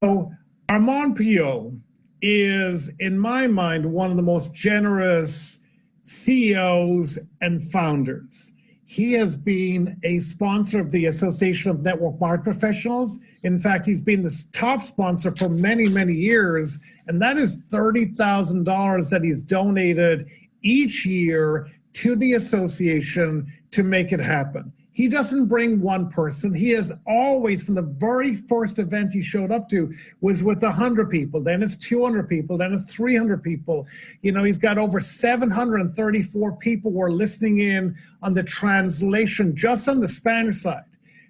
So Armand is, in my mind, one of the most generous CEOs and founders. He has been a sponsor of the Association of Network Marketing Professionals. In fact, he's been the top sponsor for many, many years, and that is $30,000 that he's donated each year to the association to make it happen. He doesn't bring one person. He has always, from the very first event he showed up to, was with 100 people. Then it's 200 people. Then it's 300 people. You know, he's got over 734 people who are listening in on the translation just on the Spanish side.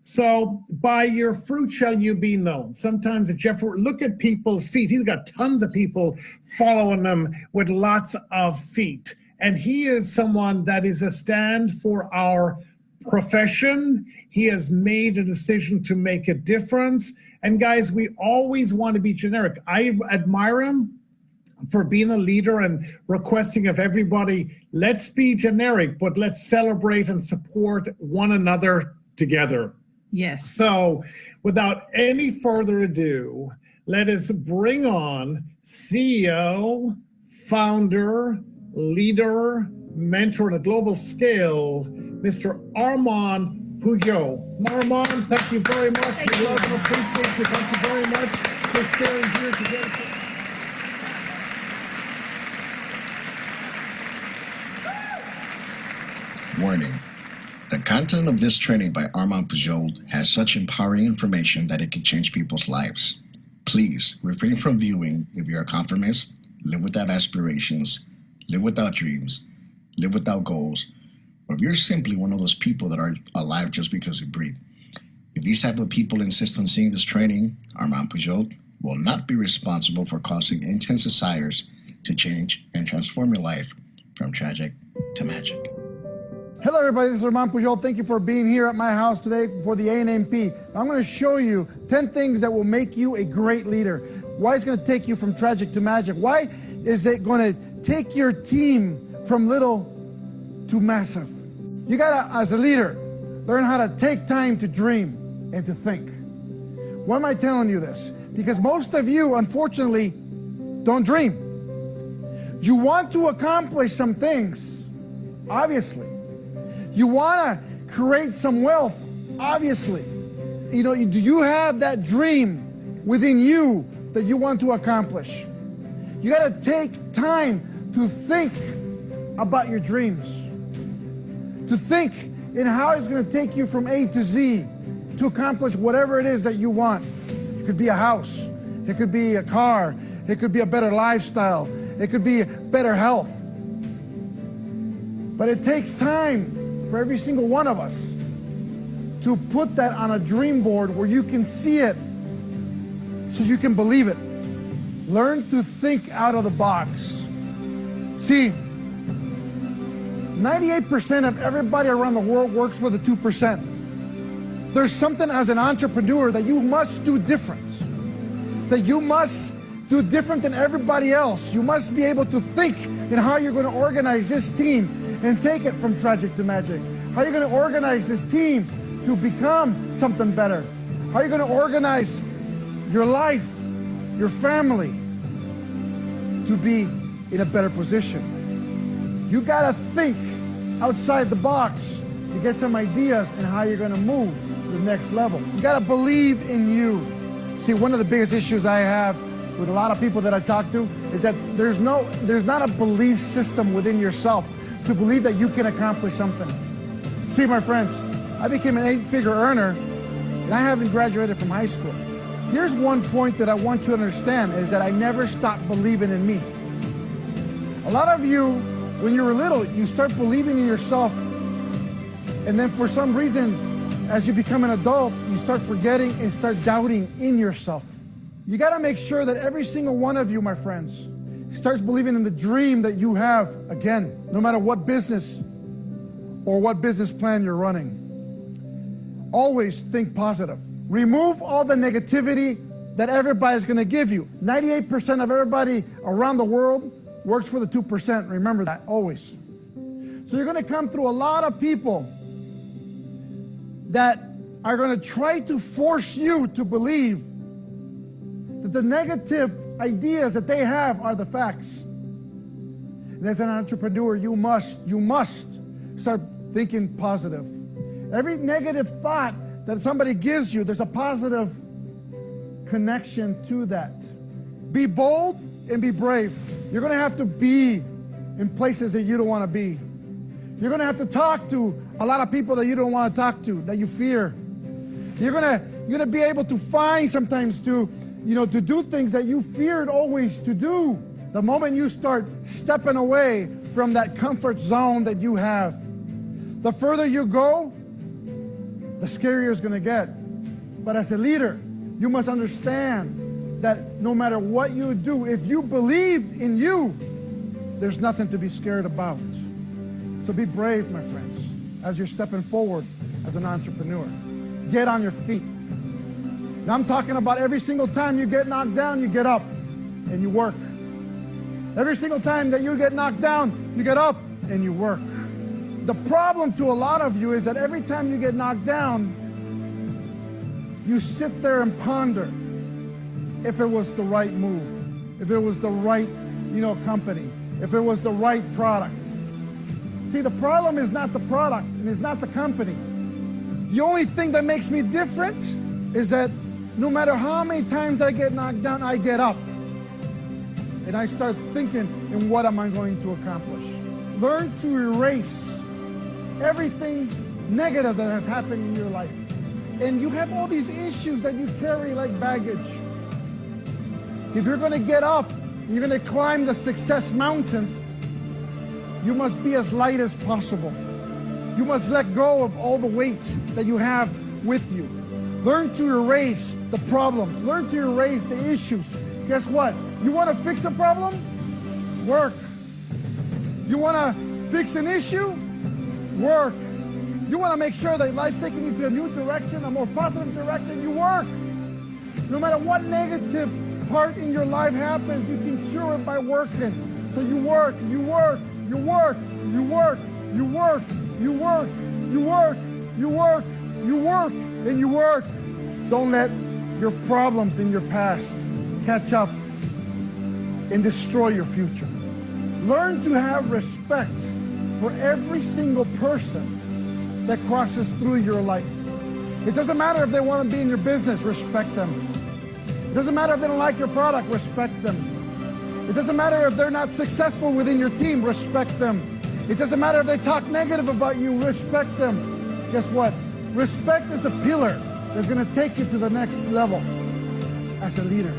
So by your fruit shall you be known. Sometimes look at people's feet. He's got tons of people following him with lots of feet. And he is someone that is a stand for our profession. He has made a decision to make a difference. And guys, we always want to be generic. I admire him for being a leader and requesting of everybody, let's be generic, but let's celebrate and support one another together. Yes. So without any further ado, let us bring on CEO, founder, leader, mentor on a global scale, Mr. Armand Pujol. Armand, thank you very much. We love and appreciate you. Thank you very much for sharing here today. Warning. The content of this training by Armand Pujol has such empowering information that it can change people's lives. Please refrain from viewing if you're a conformist, live without aspirations, live without dreams, live without goals, or if you're simply one of those people that are alive just because you breathe. If these type of people insist on seeing this training, Armand Pujol will not be responsible for causing intense desires to change and transform your life from tragic to magic. Hello everybody, this is Armand Pujol. Thank you for being here at my house today for the Anmp. I'm going to show you 10 things that will make you a great leader. Why it's going to take you from tragic to magic. Why is it going to take your team from little to massive. You got to, as a leader, learn how to take time to dream and to think. Why am I telling you this? Because most of you, unfortunately, don't dream. You want to accomplish some things, obviously. You want to create some wealth, obviously. You know, do you have that dream within you that you want to accomplish? You got to take time to think about your dreams, to think in how it's going to take you from A to Z to accomplish whatever it is that you want. It could be a house, it could be a car, it could be a better lifestyle, it could be better health. But it takes time for every single one of us to put that on a dream board where you can see it so you can believe it. Learn to think out of the box. See, 98% of everybody around the world works for the 2%. There's something as an entrepreneur that you must do different. That you must do different than everybody else. You must be able to think in how you're going to organize this team and take it from tragic to magic. How you're going to organize this team to become something better. How you're going to organize your life, your family, to be in a better position. You got to think outside the box to get some ideas on how you're going to move to the next level. You got to believe in you. See, one of the biggest issues I have with a lot of people that I talk to is that there's not a belief system within yourself to believe that you can accomplish something. See, my friends, I became an 8-figure earner and I haven't graduated from high school. Here's one point that I want you to understand is that I never stopped believing in me. A lot of you, when you were little, you start believing in yourself, and then for some reason, as you become an adult, you start forgetting and start doubting in yourself. You got to make sure that every single one of you, my friends, starts believing in the dream that you have, again, no matter what business or what business plan you're running. Always think positive. Remove all the negativity that everybody's going to give you. 98% of everybody around the world works for the 2%. Remember that, always. So you're going to come through a lot of people that are going to try to force you to believe that the negative ideas that they have are the facts. And as an entrepreneur, you must start thinking positive. Every negative thought that somebody gives you, there's a positive connection to that. Be bold and be brave. You're going to have to be in places that you don't want to be. You're going to have to talk to a lot of people that you don't want to talk to, that you fear. You're going to be able to find sometimes to do things that you feared always to do. The moment you start stepping away from that comfort zone that you have, the further you go, the scarier it's going to get. But as a leader, you must understand that no matter what you do, if you believed in you, there's nothing to be scared about. So be brave, my friends, as you're stepping forward as an entrepreneur. Get on your feet. Now I'm talking about every single time you get knocked down, you get up and you work. Every single time that you get knocked down, you get up and you work. The problem to a lot of you is that every time you get knocked down, you sit there and ponder if it was the right move, if it was the right, company, if it was the right product. See, the problem is not the product and it's not the company. The only thing that makes me different is that no matter how many times I get knocked down, I get up. And I start thinking, in what am I going to accomplish? Learn to erase everything negative that has happened in your life. And you have all these issues that you carry like baggage. If you're going to get up, you're going to climb the success mountain, you must be as light as possible. You must let go of all the weight that you have with you. Learn to erase the problems. Learn to erase the issues. Guess what? You want to fix a problem? Work. You want to fix an issue? Work. You want to make sure that life's taking you to a new direction, a more positive direction? You work. No matter what negative part in your life happens, you can cure it by working. So you work, you work, you work, you work, you work, you work, you work, you work, you work, and you work. Don't let your problems in your past catch up and destroy your future. Learn to have respect for every single person that crosses through your life. It doesn't matter if they want to be in your business, respect them. It doesn't matter if they don't like your product, respect them. It doesn't matter if they're not successful within your team, respect them. It doesn't matter if they talk negative about you, respect them. Guess what? Respect is a pillar that's going to take you to the next level as a leader.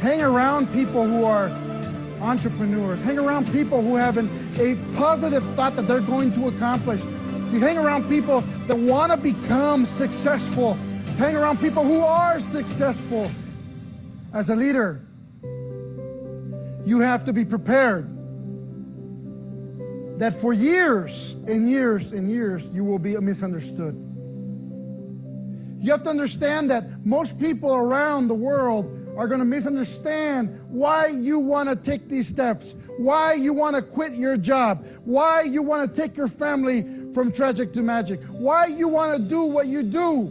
Hang around people who are entrepreneurs. Hang around people who have a positive thought that they're going to accomplish. You hang around people that want to become successful. Hang around people who are successful. As a leader, you have to be prepared that for years and years and years, you will be misunderstood. You have to understand that most people around the world are going to misunderstand why you want to take these steps, why you want to quit your job, why you want to take your family from tragic to magic, why you want to do what you do.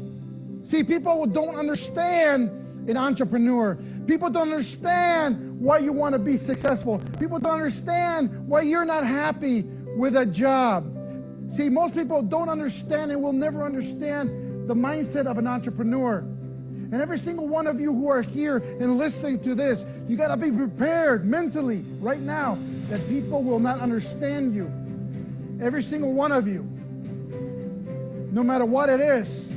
See, people don't understand an entrepreneur. People don't understand why you want to be successful. People don't understand why you're not happy with a job. See, most people don't understand and will never understand the mindset of an entrepreneur. And every single one of you who are here and listening to this, you got to be prepared mentally right now that people will not understand you. Every single one of you, no matter what it is,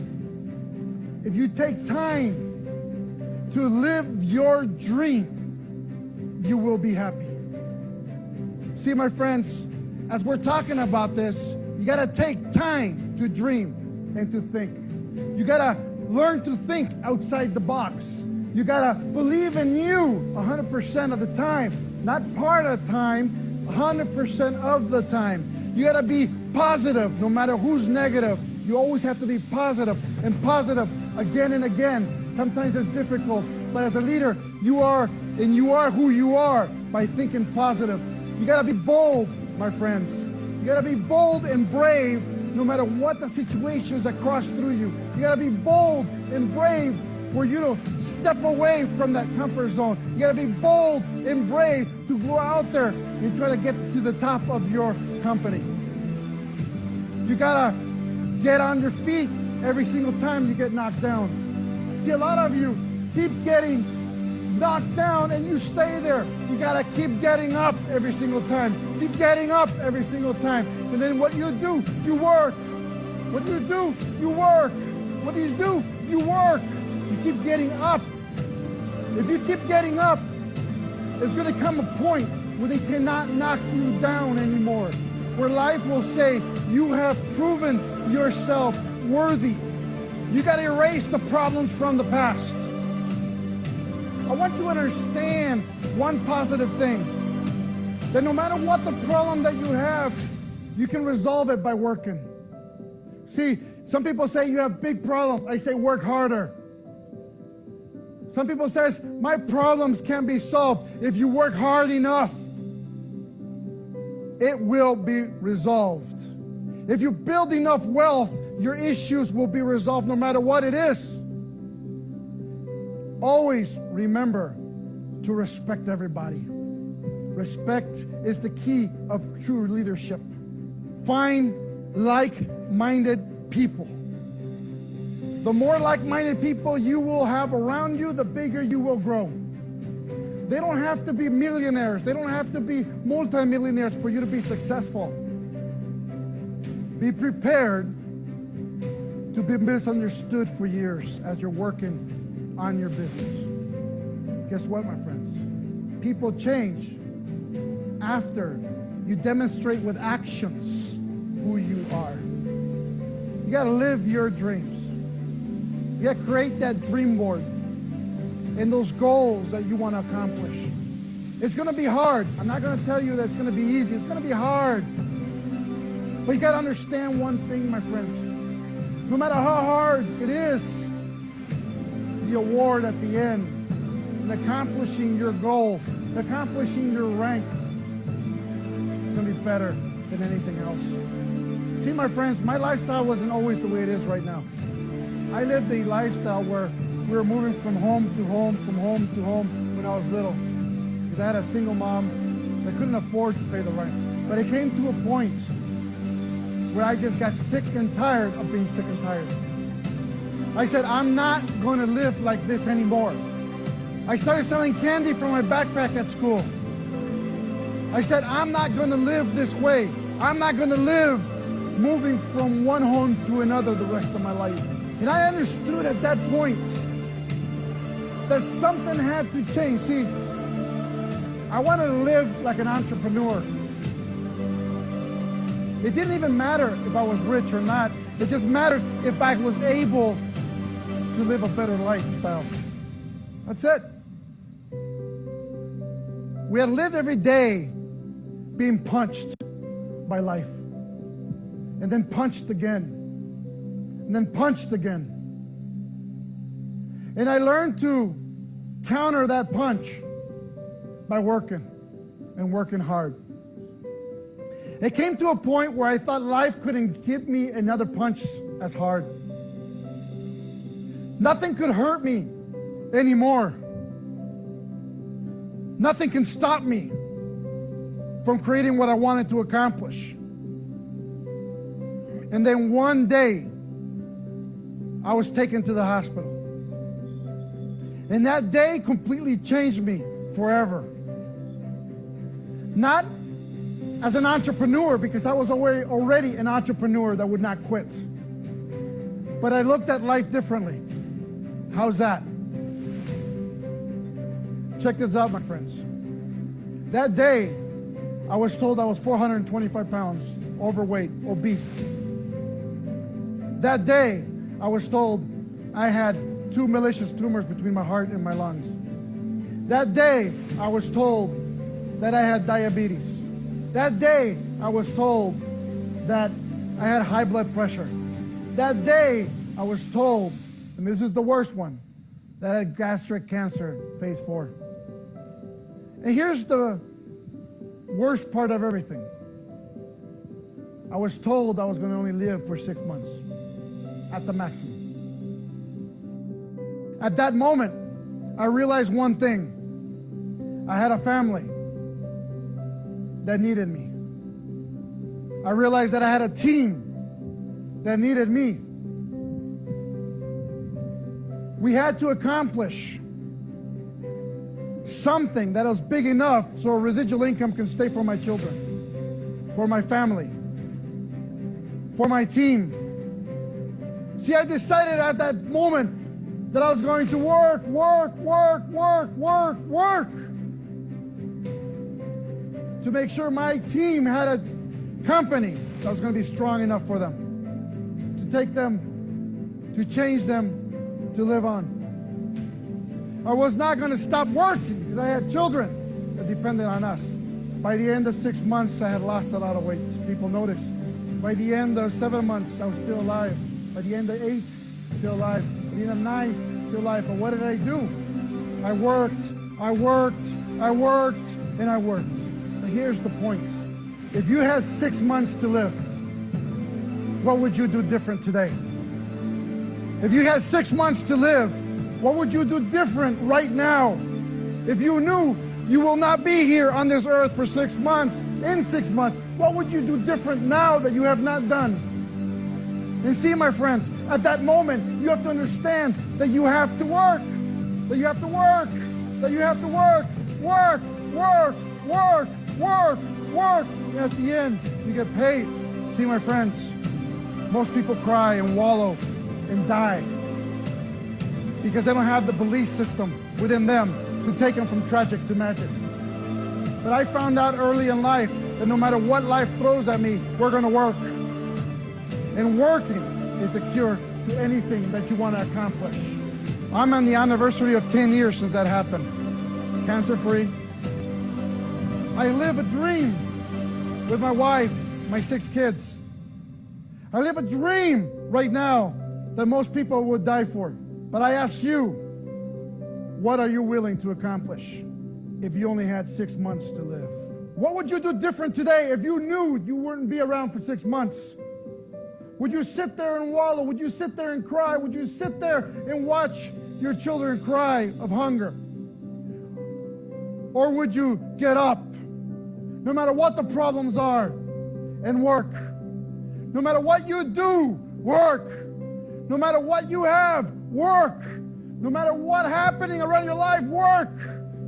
if you take time to live your dream, you will be happy. See, my friends, as we're talking about this, you got to take time to dream and to think. You got to learn to think outside the box. You got to believe in you 100% of the time, not part of the time, 100% of the time. You got to be positive no matter who's negative. You always have to be positive and positive again and again. Sometimes it's difficult, but as a leader, you are who you are by thinking positive. You got to be bold, my friends. You got to be bold and brave no matter what the situations that cross through you. You got to be bold and brave for you to step away from that comfort zone. You got to be bold and brave to go out there and try to get to the top of your company. You got to get on your feet every single time you get knocked down. See, a lot of you keep getting knocked down and you stay there. You got to keep getting up every single time. Keep getting up every single time. And then what you do, you work. What you do, you work. What you do, you work. You keep getting up. If you keep getting up, there's going to come a point where they cannot knock you down anymore. Where life will say, you have proven yourself worthy. You got to erase the problems from the past. I want you to understand one positive thing. That no matter what the problem that you have, you can resolve it by working. See, some people say you have big problems. I say work harder. Some people says my problems can be solved if you work hard enough. It will be resolved. If you build enough wealth, your issues will be resolved no matter what it is. Always remember to respect everybody. Respect is the key of true leadership. Find like-minded people. The more like-minded people you will have around you, the bigger you will grow. They don't have to be millionaires. They don't have to be multimillionaires for you to be successful. Be prepared to be misunderstood for years as you're working on your business. Guess what, my friends? People change after you demonstrate with actions who you are. You got to live your dreams. You got to create that dream board and those goals that you want to accomplish. It's going to be hard. I'm not going to tell you that it's going to be easy. It's going to be hard. But you got to understand one thing, my friends. No matter how hard it is, the award at the end, and accomplishing your goal, accomplishing your rank, it's going to be better than anything else. See, my friends, my lifestyle wasn't always the way it is right now. I lived a lifestyle where we were moving from home to home, from home to home when I was little. Because I had a single mom that couldn't afford to pay the rent. But it came to a point where I just got sick and tired of being sick and tired. I said, I'm not going to live like this anymore. I started selling candy from my backpack at school. I said, I'm not going to live this way. I'm not going to live moving from one home to another the rest of my life. And I understood at that point that something had to change. See, I wanted to live like an entrepreneur. It didn't even matter if I was rich or not. It just mattered if I was able to live a better lifestyle. That's it. We had lived every day being punched by life. And then punched again. And then punched again. And I learned to counter that punch by working and working hard. It came to a point where I thought life couldn't give me another punch as hard. Nothing could hurt me anymore. Nothing can stop me from creating what I wanted to accomplish. And then one day, I was taken to the hospital. And that day completely changed me forever. Not as an entrepreneur, because I was already an entrepreneur that would not quit. But I looked at life differently. How's that? Check this out, my friends. That day, I was told I was 425 pounds, overweight, obese. That day, I was told I had 2 malicious tumors between my heart and my lungs. That day, I was told that I had diabetes. That day, I was told that I had high blood pressure. That day, I was told, and this is the worst one, that I had gastric cancer, phase 4. And here's the worst part of everything. I was told I was going to only live for 6 months, at the maximum. At that moment, I realized one thing. I had a family that needed me. I realized that I had a team that needed me. We had to accomplish something that was big enough so a residual income can stay for my children, for my family, for my team. See, I decided at that moment that I was going to work to make sure my team had a company that was going to be strong enough for them, to take them, to change them, to live on. I was not going to stop working because I had children that depended on us. By the end of 6 months, I had lost a lot of weight. People noticed. By the end of 7 months, I was still alive. By the end of 8, still alive. By the end of 9, still alive. But what did I do? I worked, and I worked. But here's the point. If you had 6 months to live, what would you do different today? If you had 6 months to live, what would you do different right now? If you knew you will not be here on this earth for 6 months, in 6 months, what would you do different now that you have not done? And see, my friends, at that moment, you have to understand that you have to work, that you have to work, that you have to work. And at the end, you get paid. See, my friends, most people cry and wallow and die because they don't have the belief system within them to take them from tragic to magic. But I found out early in life that no matter what life throws at me, we're going to work. And working is the cure to anything that you want to accomplish. I'm on the anniversary of 10 years since that happened. Cancer-free. I live a dream with my wife, my 6 kids. I live a dream right now that most people would die for. But I ask you, what are you willing to accomplish if you only had 6 months to live? What would you do different today if you knew you wouldn't be around for 6 months? Would you sit there and wallow? Would you sit there and cry? Would you sit there and watch your children cry of hunger? Or would you get up, no matter what the problems are, and work? No matter what you do, work. No matter what you have, work. No matter what happening around your life, work.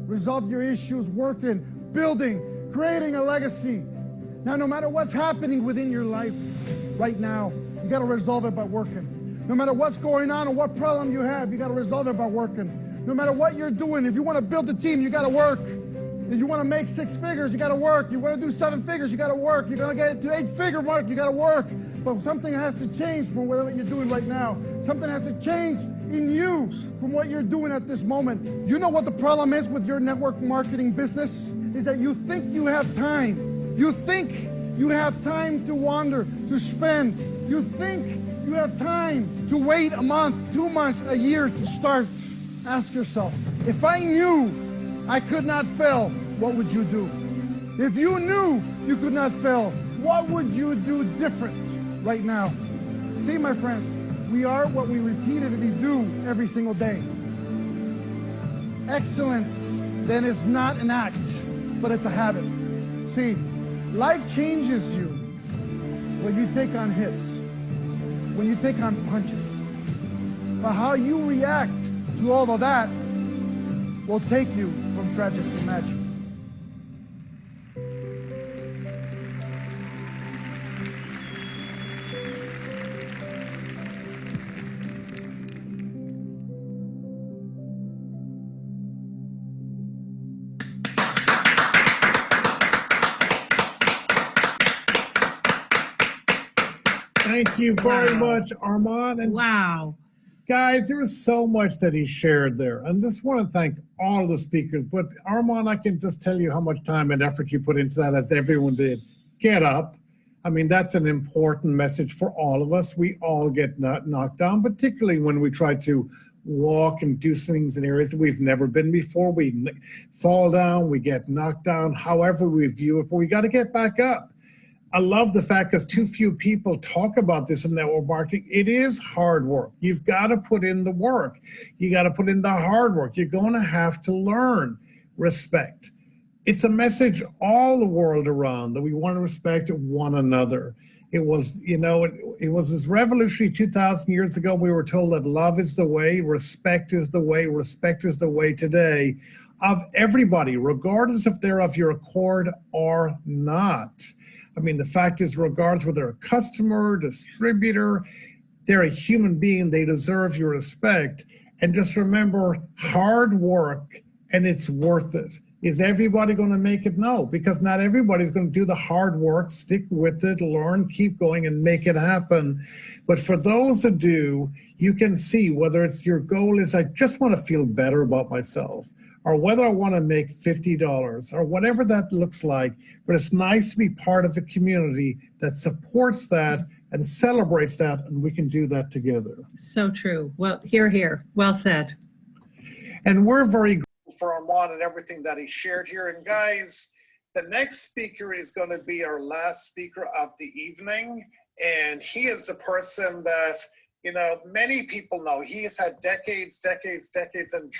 Resolve your issues, working, building, creating a legacy. Now, no matter what's happening within your life right now, you got to resolve it by working. No matter what's going on or what problem you have, you got to resolve it by working. No matter what you're doing, if you want to build a team, you got to work. If you want to make 6 figures, you got to work. You want to do 7 figures, you got to work. You're going to get to 8-figure mark, you got to work. But something has to change from whatever you're doing right now. Something has to change in you from what you're doing at this moment. You know what the problem is with your network marketing business? Is that you think you have time. You think you have time to wander, to spend. You think you have time to wait a month, 2 months, a year to start. Ask yourself, if I knew I could not fail, what would you do? If you knew you could not fail, what would you do different right now? See, my friends, we are what we repeatedly do every single day. Excellence, then, is not an act, but it's a habit. See, life changes you when you take on hits, when you take on punches. But how you react to all of that will take you from tragic to magic. Thank you very much, Armand. And Wow. guys, there was so much that he shared there. And just want to thank all of the speakers. But Armand, I can just tell you how much time and effort you put into that, as everyone did. Get up. I mean, that's an important message for all of us. We all get knocked down, particularly when we try to walk and do things in areas that we've never been before. We fall down, we get knocked down, however we view it, but we got to get back up. I love the fact that too few people talk about this in network marketing. It is hard work. You've got to put in the work. You got to put in the hard work. You're going to have to learn respect. It's a message all the world around that we want to respect one another. It was, it was this revolutionary 2,000 years ago. We were told that love is the way, respect is the way today of everybody, regardless if they're of your accord or not. I mean, the fact is, regardless whether they're a customer, distributor, they're a human being, they deserve your respect. And just remember, hard work, and it's worth it. Is everybody going to make it? No, because not everybody's going to do the hard work, stick with it, learn, keep going, and make it happen. But for those that do, you can see whether it's your goal is, I just want to feel better about myself, or whether I want to make $50 or whatever that looks like. But it's nice to be part of a community that supports that and celebrates that, and we can do that together. So true. Well, here. Well said. And we're very grateful for Armand and everything that he shared here. And guys, the next speaker is going to be our last speaker of the evening. And he is a person that, many people know. He has had decades and